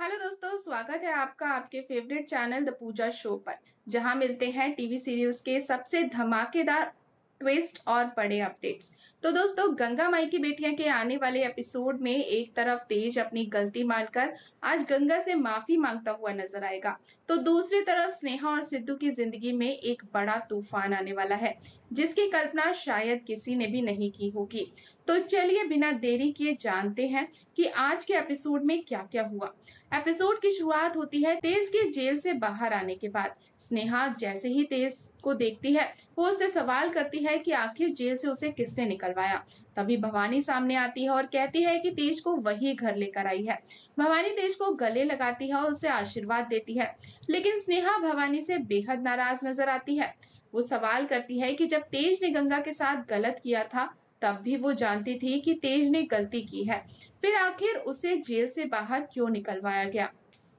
Hello दोस्तों, स्वागत है आपका आपके favourite channel the Pooja show पर, जहां मिलते हैं टीवी सीरियल्स के सबसे धमाकेदार ट्विस्ट और बड़े अपडेट्स। तो दोस्तों, गंगा माई की बेटियां के आने वाले एपिसोड में एक तरफ तेज अपनी गलती मानकर आज गंगा से माफी मांगता हुआ नजर आएगा, तो दूसरी तरफ स्नेहा और सिद्धू की जिंदगी में एक बड़ा तूफान आने वाला है, जिसकी कल्पना शायद किसी ने भी नहीं की होगी। तो चलिए बिना देरी किए जानते हैं कि आज के एपिसोड में क्या क्या हुआ। एपिसोड की शुरुआत होती है तेज के जेल से बाहर आने के बाद। स्नेहा जैसे ही तेज को देखती है, वो उससे सवाल करती है कि आखिर जेल से उसे किसने निकलवाया। तभी भवानी सामने आती है और कहती है कि तेज को वही घर लेकर आई है। भवानी तेज को गले लगाती है और उसे आशीर्वाद देती है, लेकिन स्नेहा भवानी से बेहद नाराज नजर आती है। वो सवाल करती है कि जब तेज ने गंगा के साथ गलत किया था, तब भी वो जानती थी कि तेज ने गलती की है, फिर आखिर उसे जेल से बाहर क्यों निकलवाया गया।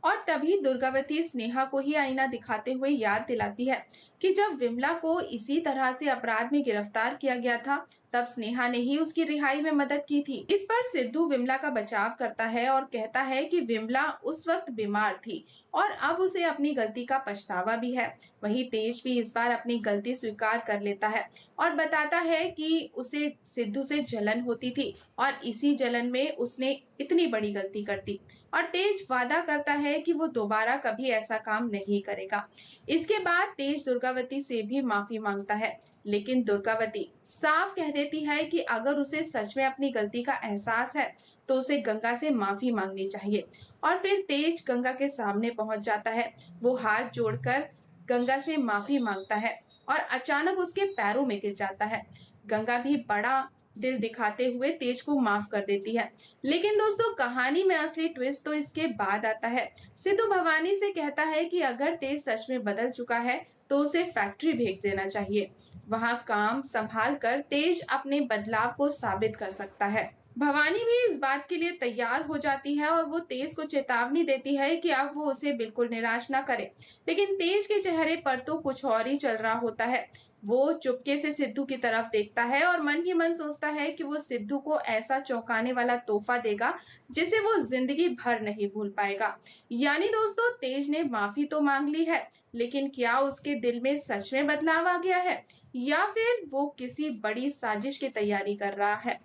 और तभी दुर्गावती स्नेहा को ही आईना दिखाते हुए याद दिलाती है कि जब विमला को इसी तरह से अपराध में गिरफ्तार किया गया था, तब स्नेहा ने ही उसकी रिहाई में मदद की थी। इस पर सिद्धू विमला का बचाव करता है और कहता है कि विमला उस वक्त बीमार थी और अब उसे अपनी गलती का पछतावा भी है। वही तेज भी इस बार अपनी गलती स्वीकार कर लेता है और बताता है कि उसे सिद्धू से जलन होती थी और इसी जलन में उसने इतनी बड़ी गलती कर दी। और तेज वादा करता है कि वो दोबारा कभी ऐसा काम नहीं करेगा। इसके बाद तेज दुर्गावती से भी माफी मांगता है, लेकिन दुर्गावती साफ कह देती है कि अगर उसे सच में अपनी गलती का एहसास है तो उसे गंगा से माफी मांगनी चाहिए। और फिर तेज गंगा के सामने पहुंच जाता है। वो हाथ जोड़कर गंगा से माफी मांगता है और अचानक उसके पैरों में गिर जाता है। गंगा भी बड़ा दिल दिखाते हुए तेज को माफ कर देती है। लेकिन दोस्तों, कहानी में असली ट्विस्ट तो इसके बाद आता है। सिद्धू भवानी से कहता है कि अगर तेज सच में बदल चुका है तो उसे फैक्ट्री भेज देना चाहिए। वहां काम संभाल कर तेज अपने बदलाव को साबित कर सकता है। भवानी भी इस बात के लिए तैयार हो जाती है और वो तेज को चेतावनी देती है कि अब वो उसे बिल्कुल निराश ना करे। लेकिन तेज के चेहरे पर तो कुछ और ही चल रहा होता है। वो चुपके से सिद्धू की तरफ देखता है और मन ही मन सोचता है कि वो सिद्धू को ऐसा चौंकाने वाला तोहफा देगा जिसे वो जिंदगी भर नहीं भूल पाएगा। यानी दोस्तों, तेज ने माफी तो मांग ली है, लेकिन क्या उसके दिल में सच में बदलाव आ गया है या फिर वो किसी बड़ी साजिश की तैयारी कर रहा है।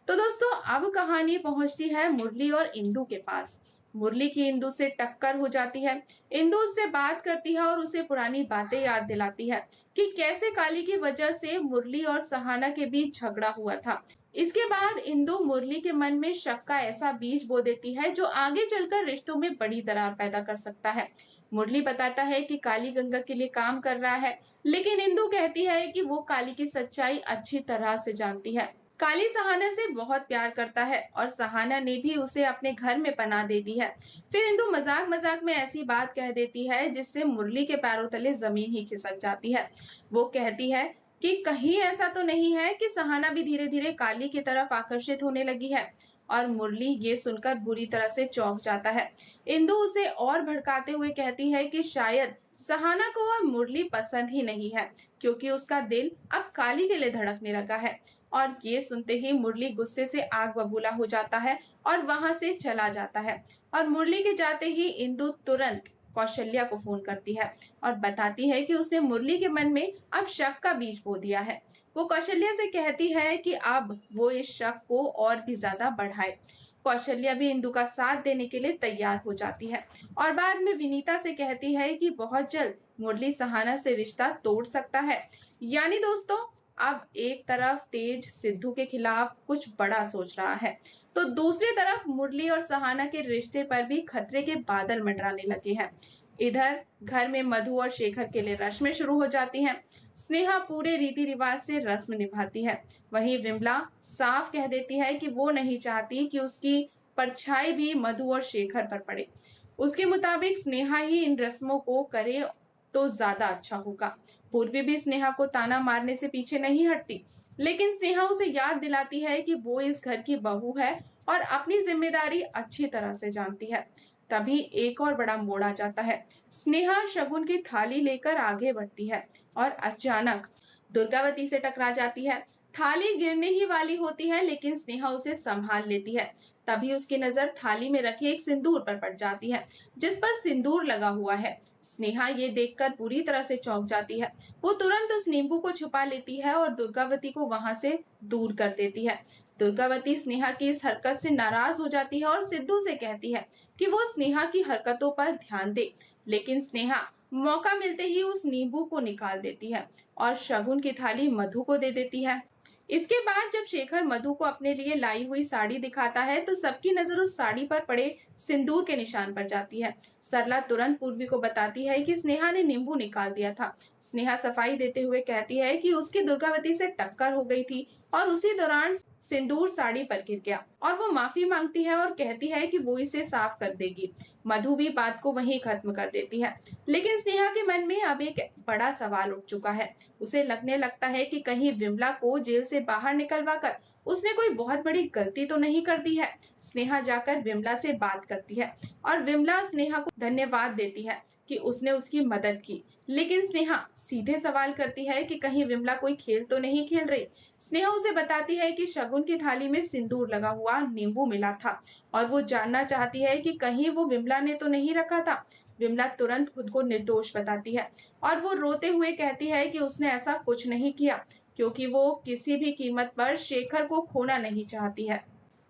तो दोस्तों, अब कहानी पहुंचती है मुरली और इंदु के पास। मुरली की इंदु से टक्कर हो जाती है। इंदु उससे बात करती है और उसे पुरानी बातें याद दिलाती है कि कैसे काली की वजह से मुरली और सहाना के बीच झगड़ा हुआ था। इसके बाद इंदु मुरली के मन में शक का ऐसा बीज बो देती है जो आगे चलकर रिश्तों में बड़ी दरार पैदा कर सकता है। मुरली बताता है कि काली गंगा के लिए काम कर रहा है, लेकिन इंदु कहती है कि वो काली की सच्चाई अच्छी तरह से जानती है। काली सहाना से बहुत प्यार करता है और सहाना ने भी उसे अपने घर में पनाह दे दी है। फिर इंदु मजाक मजाक में ऐसी बात कह देती है जिससे मुरली के पैरों तले जमीन ही खिसक जाती है। वो कहती है कि कहीं ऐसा तो नहीं है कि सहाना भी धीरे धीरे काली की तरफ आकर्षित होने लगी है। और मुरली ये सुनकर बुरी तरह से चौंक जाता है। इंदु उसे और भड़काते हुए कहती है कि शायद सहाना को अब मुरली पसंद ही नहीं है, क्योंकि उसका दिल अब काली के लिए धड़कने लगा है। और ये सुनते ही मुरली गुस्से से आग बबूला हो जाता है और वहां से चला जाता है। और मुरली के जाते ही इंदु तुरंत कौशल्या को फोन करती है और बताती है कि उसने मुरली के मन में अब शक का बीज बो दिया है। वो कौशल्या से कहती है कि अब वो इस शक को और भी ज्यादा बढ़ाए। कौशल्या भी इंदु का साथ देने के लिए तैयार हो जाती है और बाद में विनीता से कहती है कि बहुत जल्द मुरली सहाना से रिश्ता तोड़ सकता है। यानी दोस्तों, अब एक तरफ तेज सिद्धू के खिलाफ कुछ बड़ा सोच रहा है, तो दूसरी तरफ मुरली और सहाना के रिश्ते पर भी खतरे के बादल मंडराने लगे हैं। इधर घर में मधु और शेखर के लिए रस्में शुरू हो जाती हैं। स्नेहा पूरे रीति रिवाज से रस्म निभाती है। वहीं विमला साफ कह देती है कि वो नहीं चाहती कि उसकी परछाई भी मधु और शेखर पर पड़े। उसके मुताबिक स्नेहा ही इन रस्मों को करे तो ज्यादा अच्छा होगा। पूर्वी भी स्नेहा को ताना मारने से पीछे नहीं हटती, लेकिन स्नेहा उसे याद दिलाती है कि वो इस घर की बहू है और अपनी जिम्मेदारी अच्छी तरह से जानती है। तभी एक और बड़ा मोड़ आ जाता है। स्नेहा शगुन की थाली लेकर आगे बढ़ती है और अचानक दुर्गावती से टकरा जाती है। थाली गिरने ही वाली होती है, लेकिन स्नेहा उसे संभाल लेती है। तभी उसकी नजर थाली में रखे एक सिंदूर पर पड़ जाती है, जिस पर सिंदूर लगा हुआ है। स्नेहा ये देखकर पूरी तरह से चौंक जाती है। वो तुरंत उस नींबू को छुपा लेती है और दुर्गावती को वहां से दूर कर देती है। दुर्गावती स्नेहा की इस हरकत से नाराज हो जाती है और सिद्धू से कहती है कि वो स्नेहा की हरकतों पर ध्यान दे, लेकिन स्नेहा मौका मिलते ही उस नींबू को निकाल देती है और शगुन की थाली मधु को दे देती है। इसके बाद जब शेखर मधु को अपने लिए लाई हुई साड़ी दिखाता है तो सबकी नजर उस साड़ी पर पड़े सिंदूर के निशान पर जाती है। सरला तुरंत पूर्वी को बताती है कि स्नेहा ने नींबू निकाल दिया था। स्नेहा सफाई देते हुए कहती है कि उसकी दुर्गावती से टक्कर हो गई थी और उसी दौरान सिंदूर साड़ी पर गिर गया, और वो माफी मांगती है और कहती है कि वो इसे साफ कर देगी। मधु भी बात को वहीं खत्म कर देती है, लेकिन स्नेहा के मन में अब एक बड़ा सवाल उठ चुका है। उसे लगने लगता है कि कहीं विमला को जेल से बाहर निकलवा कर उसने कोई बहुत बड़ी गलती तो नहीं कर दी है। स्नेहा जाकर विमला से बात करती है और विमला स्नेहा को धन्यवाद देती है कि उसने उसकी मदद की, लेकिन स्नेहा सीधे सवाल करती है कि कहीं विमला कोई खेल तो नहीं खेल रही। स्नेहा उसे बताती है कि शगुन की थाली में सिंदूर लगा हुआ नींबू मिला था और वो जानना चाहती है कि कहीं वो विमला ने तो नहीं रखा था। विमला तुरंत खुद को निर्दोष बताती है और वो रोते हुए कहती है कि उसने ऐसा कुछ नहीं किया, क्योंकि वो किसी भी कीमत पर शेखर को खोना नहीं चाहती है।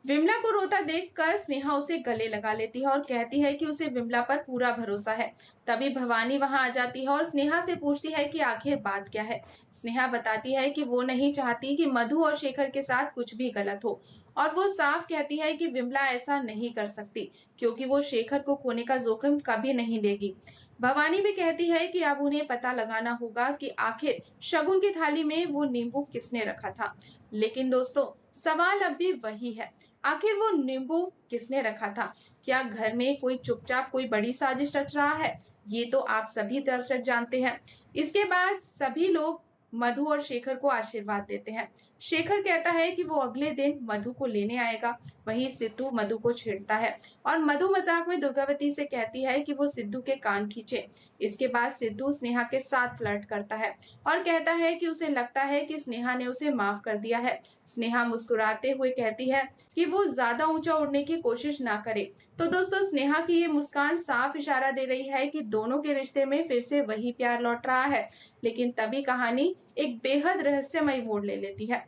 विमला को रोता देखकर स्नेहा उसे गले लगा लेती है और कहती है कि उसे विमला पर पूरा भरोसा है। तभी भवानी वहां आ जाती है और स्नेहा से पूछती है कि आखिर बात क्या है। स्नेहा बताती है कि वो नहीं चाहती कि मधु और शेखर के साथ कुछ भी गलत हो, और वो साफ कहती है कि विमला ऐसा नहीं कर सकती, क्योंकि वो शेखर को खोने का जोखिम कभी नहीं लेगी। भवानी भी कहती है कि अब उन्हें पता लगाना होगा कि आखिर शगुन की थाली में वो नींबू किसने रखा था। लेकिन दोस्तों, सवाल अब भी वही है, आखिर वो नींबू किसने रखा था? क्या घर में कोई चुपचाप कोई बड़ी साजिश रच रहा है? ये तो आप सभी दर्शक जानते हैं। इसके बाद सभी लोग मधु और शेखर को आशीर्वाद देते हैं। शेखर कहता है कि वो अगले दिन मधु को लेने आएगा। वहीं सिद्धू मधु को छेड़ता है और मधु मजाक में दुर्गावती से कहती है कि वो सिद्धू के कान खींचे। इसके बाद सिद्धू स्नेहा के साथ फ्लर्ट करता है और कहता है कि उसे लगता है कि स्नेहा ने उसे माफ कर दिया है। स्नेहा मुस्कुराते हुए कहती है कि वो ज्यादा ऊंचा उड़ने की कोशिश ना करे। तो दोस्तों, स्नेहा की ये मुस्कान साफ इशारा दे रही है कि दोनों के रिश्ते में फिर से वही प्यार लौट रहा है। लेकिन तभी कहानी एक बेहद रहस्यमयी मोड़ ले लेती है।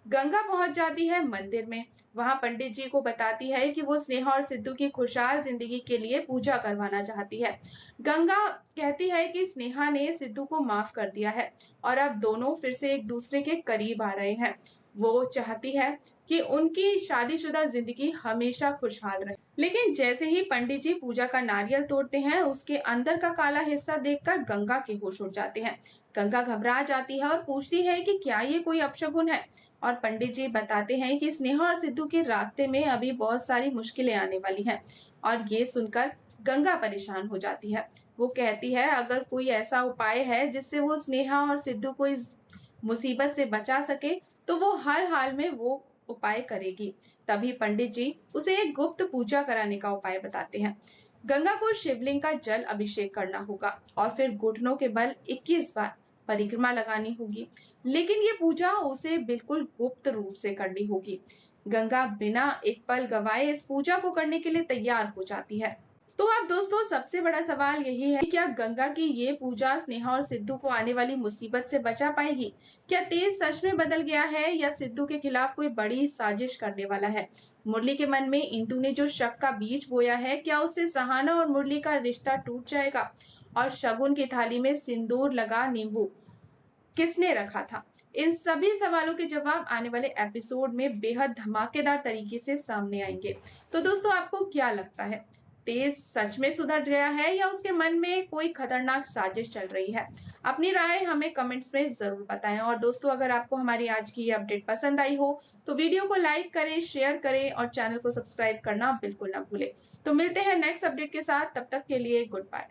गंगा पहुंच जाती है मंदिर में। वहां पंडित जी को बताती है कि वो स्नेहा और सिद्धू की खुशहाल जिंदगी के लिए पूजा करवाना चाहती है। गंगा कहती है कि स्नेहा ने सिद्धू को माफ कर दिया है और अब दोनों फिर से एक दूसरे के करीब आ रहे हैं। वो चाहती है कि उनकी शादीशुदा जिंदगी हमेशा खुशहाल रहे। लेकिन जैसे ही पंडित जी पूजा का नारियल तोड़ते हैं, उसके अंदर का काला हिस्सा देखकर गंगा के होश उड़ जाते हैं। गंगा घबरा जाती है और पूछती है कि क्या ये कोई अपशगुन है, और पंडित जी बताते हैं कि स्नेहा और सिद्धू के रास्ते में अभी बहुत सारी मुश्किलें आने वाली हैं। और ये सुनकर गंगा परेशान हो जाती है। वो कहती है अगर कोई ऐसा उपाय है जिससे वो स्नेहा और सिद्धू को इस मुसीबत से बचा सके तो वो हर हाल में वो उपाय करेगी। तभी पंडित जी उसे एक गुप्त पूजा कराने का उपाय बताते हैं। गंगा को शिवलिंग का जल अभिषेक करना होगा और फिर घुटनों के बल 21 बार परिक्रमा लगानी होगी, लेकिन ये पूजा उसे बिल्कुल गुप्त रूप से करनी होगी। गंगा बिना एक पल गवाए इस पूजा को करने के लिए तैयार हो जाती है। तो अब दोस्तों, सबसे बड़ा सवाल यही है कि क्या गंगा की ये पूजा स्नेहा और सिद्धू को आने वाली मुसीबत से बचा पाएगी? क्या तेज सच में बदल गया है या सिद्धू के खिलाफ कोई बड़ी साजिश करने वाला है? मुरली के मन में इंदु ने जो शक का बीज बोया है, क्या उससे सहाना और मुरली का रिश्ता टूट जाएगा? और शगुन की थाली में सिंदूर लगा नींबू किसने रखा था? इन सभी सवालों के जवाब आने वाले एपिसोड में बेहद धमाकेदार तरीके से सामने आएंगे। तो दोस्तों, आपको क्या लगता है, तेज सच में सुधर गया है या उसके मन में कोई खतरनाक साजिश चल रही है? अपनी राय हमें कमेंट्स में जरूर बताएं। और दोस्तों, अगर आपको हमारी आज की ये अपडेट पसंद आई हो तो वीडियो को लाइक करें, शेयर करें और चैनल को सब्सक्राइब करना बिल्कुल ना भूलें। तो मिलते हैं नेक्स्ट अपडेट के साथ, तब तक के लिए गुड बाय।